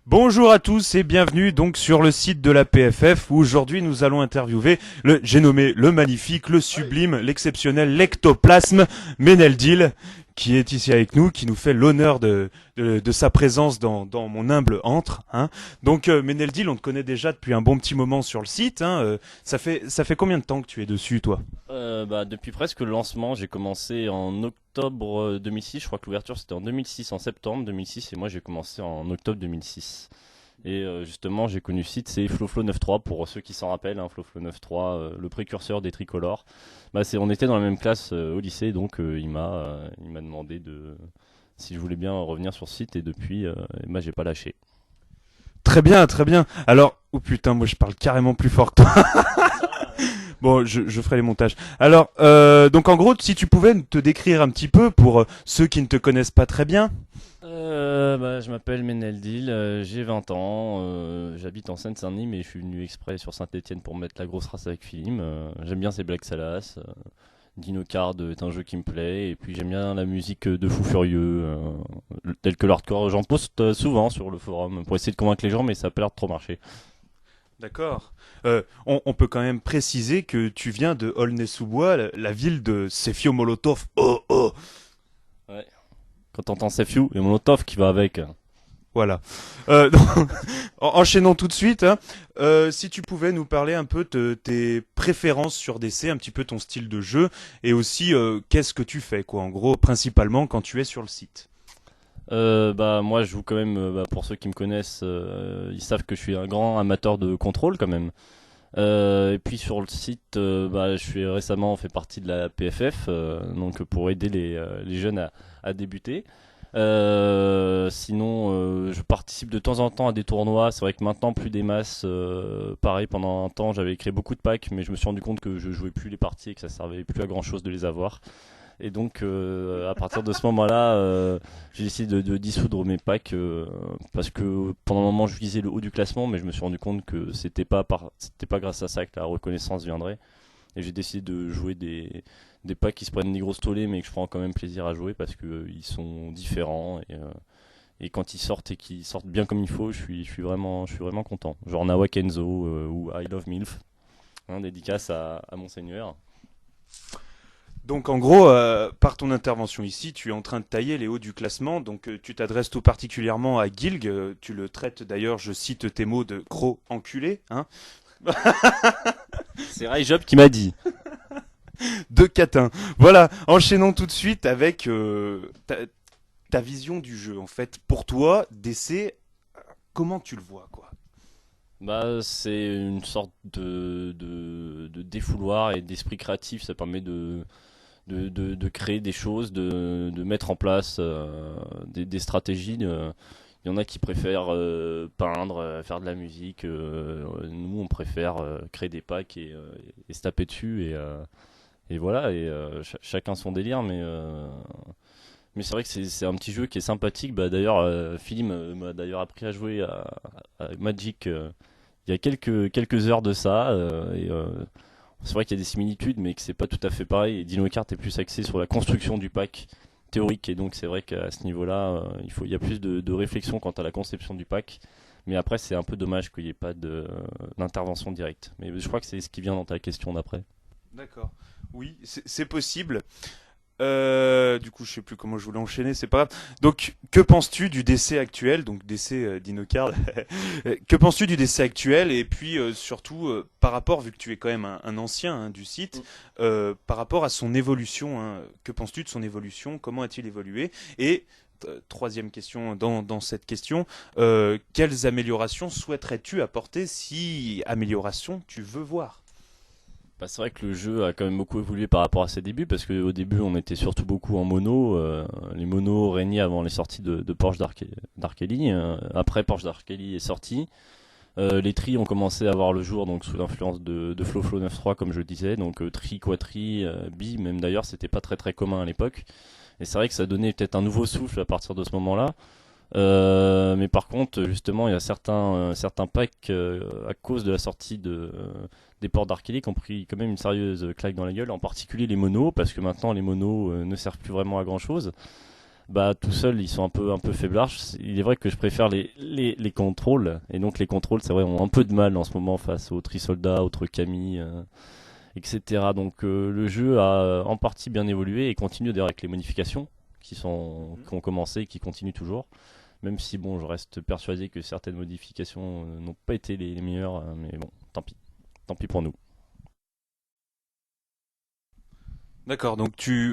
Bonjour à tous et bienvenue donc sur le site de la PFF où aujourd'hui nous allons interviewer j'ai nommé le magnifique, le sublime, l'exceptionnel, l'ectoplasme Meneldil qui est ici avec nous, qui nous fait l'honneur de sa présence dans mon humble antre. Hein. Donc Meneldil, on te connaît déjà depuis un bon petit moment sur le site. Hein. Ça fait combien de temps que tu es dessus, toi? Depuis presque le lancement, j'ai commencé en octobre 2006. Je crois que l'ouverture c'était en 2006, en septembre 2006, et moi j'ai commencé en octobre 2006. Et justement, j'ai connu le site, c'est FloFlo 93 pour ceux qui s'en rappellent. Hein, FloFlo 93, le précurseur des tricolores. On était dans la même classe au lycée, donc il m'a demandé si je voulais bien revenir sur le site, et depuis, j'ai pas lâché. Très bien, très bien. Alors, oh putain, moi je parle carrément plus fort que toi. Bon, je ferai les montages. Alors, donc en gros, si tu pouvais te décrire un petit peu pour ceux qui ne te connaissent pas très bien. Je m'appelle Meneldil, j'ai 20 ans, j'habite en Seine-Saint-Denis, mais je suis venu exprès sur Saint-Etienne pour mettre la grosse race avec Philip. J'aime bien ces Black Salas, Dino Card est un jeu qui me plaît, et puis j'aime bien la musique de Fou Furieux, telle que l'hardcore. J'en poste souvent sur le forum pour essayer de convaincre les gens, mais ça a pas l'air de trop marcher. D'accord. On peut quand même préciser que tu viens de Aulnay-sous-Bois, la ville de Sefio Molotov. Oh oh. Ouais. Quand t'entends Sefiu, et Molotov qui va avec. Voilà. Donc, enchaînons tout de suite. Hein. Si tu pouvais nous parler un peu de tes préférences sur DC, un petit peu ton style de jeu, et aussi qu'est-ce que tu fais, quoi, en gros, principalement quand tu es sur le site. Moi je joue quand même, pour ceux qui me connaissent, ils savent que je suis un grand amateur de contrôle quand même. Et puis sur le site, je suis récemment fait partie de la PFF, donc pour aider les jeunes à débuter. Sinon, je participe de temps en temps à des tournois. C'est vrai que maintenant plus des masses. Pareil, pendant un temps, j'avais créé beaucoup de packs, mais je me suis rendu compte que je jouais plus les parties et que ça servait plus à grand chose de les avoir. Et donc, à partir de ce moment-là, j'ai décidé de dissoudre mes packs parce que pendant un moment, je visais le haut du classement, mais je me suis rendu compte que c'était pas grâce à ça que la reconnaissance viendrait. Et j'ai décidé de jouer des packs qui se prennent des grosses tollées, mais que je prends quand même plaisir à jouer parce que ils sont différents et quand ils sortent et qu'ils sortent bien comme il faut, je suis vraiment content. Genre Nawa Kenzo ou I Love Milf, hein, dédicace à Monseigneur. Donc en gros, par ton intervention ici, tu es en train de tailler les hauts du classement, donc tu t'adresses tout particulièrement à Gilg, tu le traites d'ailleurs, je cite tes mots de gros enculé, hein, C'est Rai Job qui m'a dit. de catin. Voilà, enchaînons tout de suite avec ta vision du jeu. En fait, pour toi, DC, comment tu le vois, quoi? C'est une sorte de défouloir et d'esprit créatif. Ça permet de créer des choses, de mettre en place des stratégies. Il y en a qui préfèrent peindre, faire de la musique. Nous, on préfère créer des packs et se taper dessus. Et voilà, chacun son délire. Mais c'est vrai que c'est un petit jeu qui est sympathique. D'ailleurs, Philly m'a d'ailleurs appris à jouer à Magic il y a quelques heures de ça. C'est vrai qu'il y a des similitudes, mais que c'est pas tout à fait pareil. Et Dino Kart est plus axé sur la construction du pack théorique, et donc c'est vrai qu'à ce niveau-là, il y a plus de réflexion quant à la conception du pack. Mais après, c'est un peu dommage qu'il n'y ait pas d'intervention directe. Mais je crois que c'est ce qui vient dans ta question d'après. D'accord. Oui, c'est possible. Du coup, je sais plus comment je voulais enchaîner, c'est pas grave. Donc, que penses-tu du décès actuel, donc décès d'Inocard que penses-tu du décès actuel et puis surtout par rapport, vu que tu es quand même un ancien hein, du site, par rapport à son évolution, hein, que penses-tu de son évolution? Comment a-t-il évolué? Et troisième question dans cette question, quelles améliorations souhaiterais-tu apporter si amélioration tu veux voir? C'est vrai que le jeu a quand même beaucoup évolué par rapport à ses débuts, parce qu'au début on était surtout beaucoup en mono. Les monos régnaient avant les sorties de Porsche Dark Ellie. Après Porsche Dark Ellie est sorti, les tris ont commencé à voir le jour, donc sous l'influence de FloFlo 9.3 comme je le disais, donc tri, quatri, bi, même d'ailleurs c'était pas très très commun à l'époque. Et c'est vrai que ça donnait peut-être un nouveau souffle à partir de ce moment-là. Mais par contre, justement, il y a certains packs à cause de la sortie des ports d'Arkelly qui ont pris quand même une sérieuse claque dans la gueule, en particulier les monos, parce que maintenant les monos ne servent plus vraiment à grand chose. Bah tout seul ils sont un peu faiblards. Il est vrai que je préfère les contrôles, et donc les contrôles c'est vrai ont un peu de mal en ce moment face aux Trisoldat, aux Camille, etc. Donc le jeu a en partie bien évolué et continue d'ailleurs avec les modifications qui ont commencé et qui continuent toujours. Même si bon je reste persuadé que certaines modifications n'ont pas été les meilleures, mais bon tant pis pour nous. D'accord, donc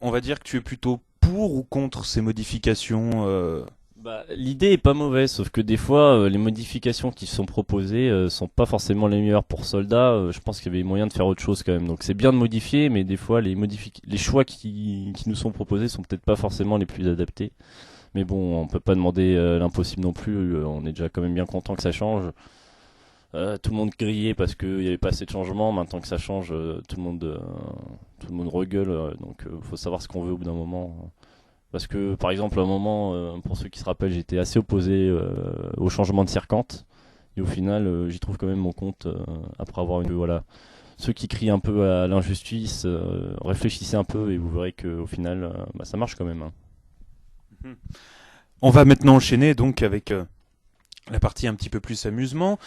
on va dire que tu es plutôt pour ou contre ces modifications Bah, l'idée est pas mauvaise, sauf que des fois, les modifications qui sont proposées sont pas forcément les meilleures pour soldats. Je pense qu'il y avait moyen de faire autre chose quand même. Donc c'est bien de modifier, mais des fois, les choix qui nous sont proposés sont peut-être pas forcément les plus adaptés. Mais bon, on peut pas demander l'impossible non plus. On est déjà quand même bien content que ça change. Tout le monde grillait parce qu'il y avait pas assez de changements. Maintenant que ça change, tout le monde regueule. Donc faut savoir ce qu'on veut au bout d'un moment. Parce que, par exemple, à un moment, pour ceux qui se rappellent, j'étais assez opposé au changement de Circante. Et au final, j'y trouve quand même mon compte après avoir une. Voilà. Ceux qui crient un peu à l'injustice, réfléchissez un peu et vous verrez qu'au final, bah, ça marche quand même. Hein. On va maintenant enchaîner donc avec la partie un petit peu plus amusement.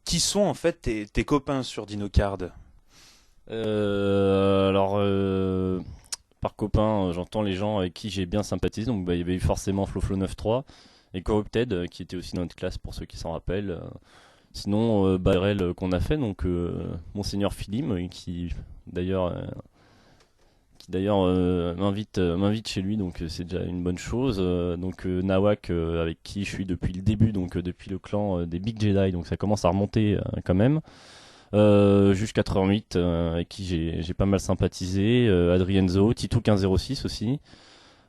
Qui sont en fait tes copains sur DinoCard? Alors, par copain, j'entends les gens avec qui j'ai bien sympathisé. Donc, bah, il y avait eu forcément FloFlo 9.3 et Corrupted, qui était aussi dans notre classe pour ceux qui s'en rappellent. Sinon, RL qu'on a fait, donc Monseigneur Philim, d'ailleurs, m'invite chez lui, donc c'est déjà une bonne chose. Donc Nawak, avec qui je suis depuis le début, donc depuis le clan des Big Jedi, donc ça commence à remonter quand même. Juge 88, avec qui j'ai pas mal sympathisé. Adrienzo, Titou 1506 aussi.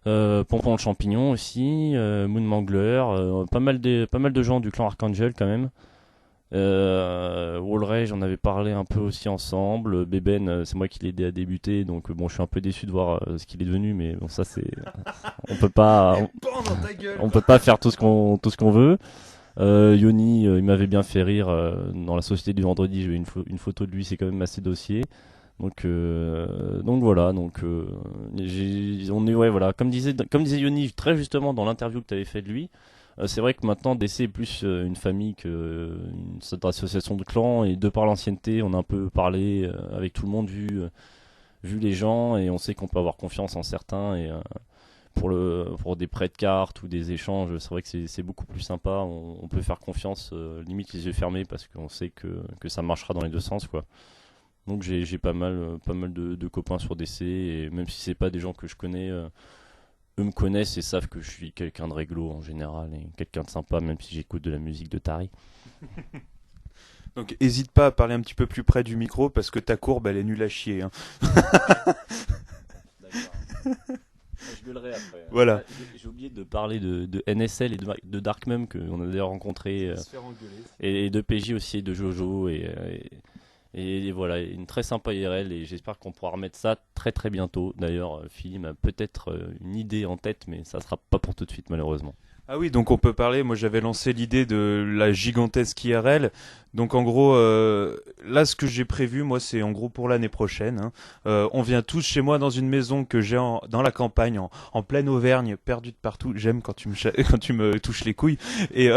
Pompon le champignon aussi. Moon Mangler, pas mal de gens du clan Archangel quand même. Wallray, j'en avais parlé un peu aussi ensemble. Beben, c'est moi qui l'ai aidé à débuter, donc bon, je suis un peu déçu de voir ce qu'il est devenu, mais bon, ça c'est, on peut pas, on peut pas faire tout ce qu'on veut. Yoni, il m'avait bien fait rire dans la société du vendredi. J'ai eu une photo de lui, c'est quand même assez dossier. Donc voilà, on est ouais voilà, comme disait Yoni très justement dans l'interview que tu avais fait de lui. C'est vrai que maintenant DC est plus une famille qu'une sorte d'association de clans, et de par l'ancienneté, on a un peu parlé avec tout le monde, vu les gens, et on sait qu'on peut avoir confiance en certains, et pour des prêts de cartes ou des échanges, c'est vrai que c'est beaucoup plus sympa. On peut faire confiance, limite les yeux fermés, parce qu'on sait que ça marchera dans les deux sens, quoi. Donc j'ai pas mal de copains sur DC, et même si c'est pas des gens que je connais, eux me connaissent et savent que je suis quelqu'un de réglo en général, et quelqu'un de sympa, même si j'écoute de la musique de Tari. Donc hésite pas à parler un petit peu plus près du micro, parce que ta courbe elle est nulle à chier. Hein. D'accord. Je gueulerai après. Voilà. J'ai oublié de parler de NSL et de Dark Mum, qu'on a d'ailleurs rencontré, et de PJ aussi, et de Jojo, et voilà, une très sympa IRL, et j'espère qu'on pourra remettre ça très très bientôt. D'ailleurs, Philippe a peut-être une idée en tête, mais ça sera pas pour tout de suite malheureusement. Ah oui, donc on peut parler, moi j'avais lancé l'idée de la gigantesque IRL. Donc en gros, là ce que j'ai prévu, moi c'est en gros pour l'année prochaine. Hein. On vient tous chez moi dans une maison que j'ai dans la campagne, en pleine Auvergne, perdue de partout. J'aime quand quand tu me touches les couilles. Et,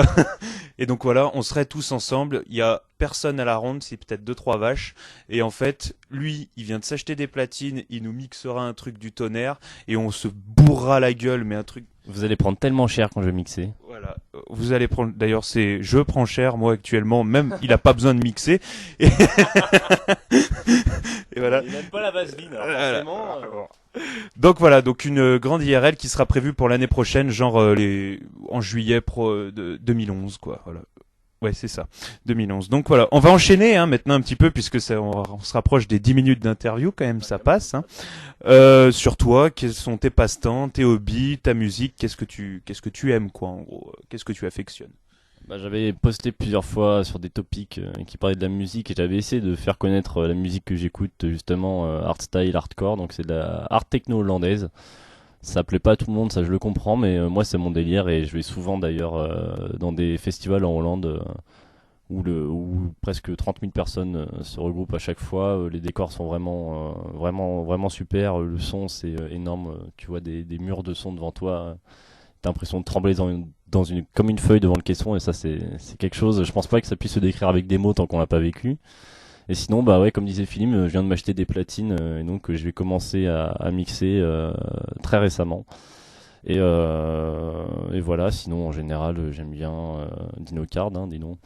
et donc voilà, on serait tous ensemble. Il y a personne à la ronde, c'est peut-être deux trois vaches. Et en fait, lui, il vient de s'acheter des platines, il nous mixera un truc du tonnerre et on se bourrera la gueule, mais un truc. Vous allez prendre tellement cher quand je vais mixer. Voilà, vous allez prendre. D'ailleurs, je prends cher moi actuellement. Même, il a pas besoin de mixer. Et, et voilà. Il n'aime pas la vaseline, alors forcément. Donc voilà, donc une grande IRL qui sera prévue pour l'année prochaine, genre en juillet de 2011, quoi. Voilà. Ouais, c'est ça, 2011. Donc voilà, on va enchaîner maintenant un petit peu, puisque on se rapproche des 10 minutes d'interview quand même, ça passe. Hein. Sur toi, quels sont tes passe-temps, tes hobbies, ta musique, qu'est-ce que tu aimes, quoi, en gros, qu'est-ce que tu affectionnes? Bah, j'avais posté plusieurs fois sur des topics qui parlaient de la musique, et j'avais essayé de faire connaître la musique que j'écoute, justement hardstyle, hardcore, donc c'est de la hard techno hollandaise. Ça plaît pas à tout le monde, ça je le comprends, mais moi c'est mon délire, et je vais souvent d'ailleurs dans des festivals en Hollande où presque 30 000 personnes se regroupent à chaque fois. Les décors sont vraiment super. Le son, c'est énorme. Tu vois des murs de son devant toi. T'as l'impression de trembler comme une feuille devant le caisson. Et ça, c'est quelque chose. Je pense pas que ça puisse se décrire avec des mots tant qu'on l'a pas vécu. Et sinon, bah ouais, comme disait Philippe, je viens de m'acheter des platines. Et donc, je vais commencer à mixer très récemment. Et voilà. Sinon, en général, j'aime bien DinoCard, dis donc.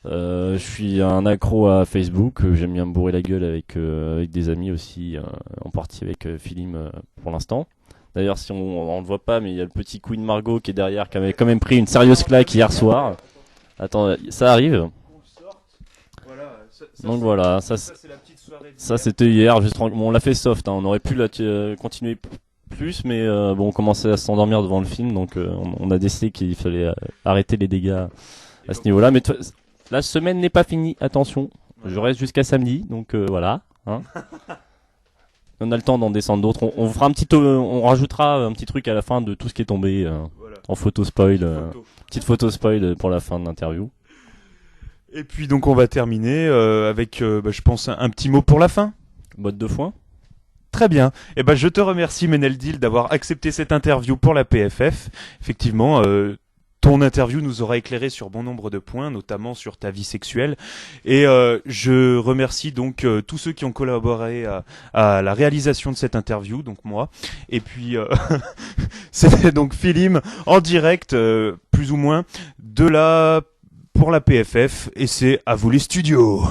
Je suis un accro à Facebook, j'aime bien me bourrer la gueule avec des amis aussi, en partie avec Philippe pour l'instant. D'ailleurs, si on le voit pas, mais il y a le petit Queen Margot qui est derrière, qui avait quand même pris une sérieuse claque hier soir. Attends, ça arrive. Donc voilà, ça c'était hier. Bon, on l'a fait soft, on aurait pu continuer plus, mais bon, on commençait à s'endormir devant le film, donc on a décidé qu'il fallait arrêter les dégâts à ce niveau-là. Mais la semaine n'est pas finie, attention. Je reste jusqu'à samedi, donc voilà. On a le temps d'en descendre d'autres. On fera on rajoutera un petit truc à la fin de tout ce qui est tombé en photo spoil, petite photo spoil pour la fin de l'interview. Et puis donc on va terminer avec, je pense, un petit mot pour la fin. Botte de foin. Très bien. Et je te remercie Meneldil d'avoir accepté cette interview pour la PFF. Effectivement. Ton interview nous aura éclairé sur bon nombre de points, notamment sur ta vie sexuelle. Et je remercie donc tous ceux qui ont collaboré à la réalisation de cette interview, donc moi. Et puis, c'était donc Philippe en direct, plus ou moins, pour la PFF. Et c'est à vous les studios.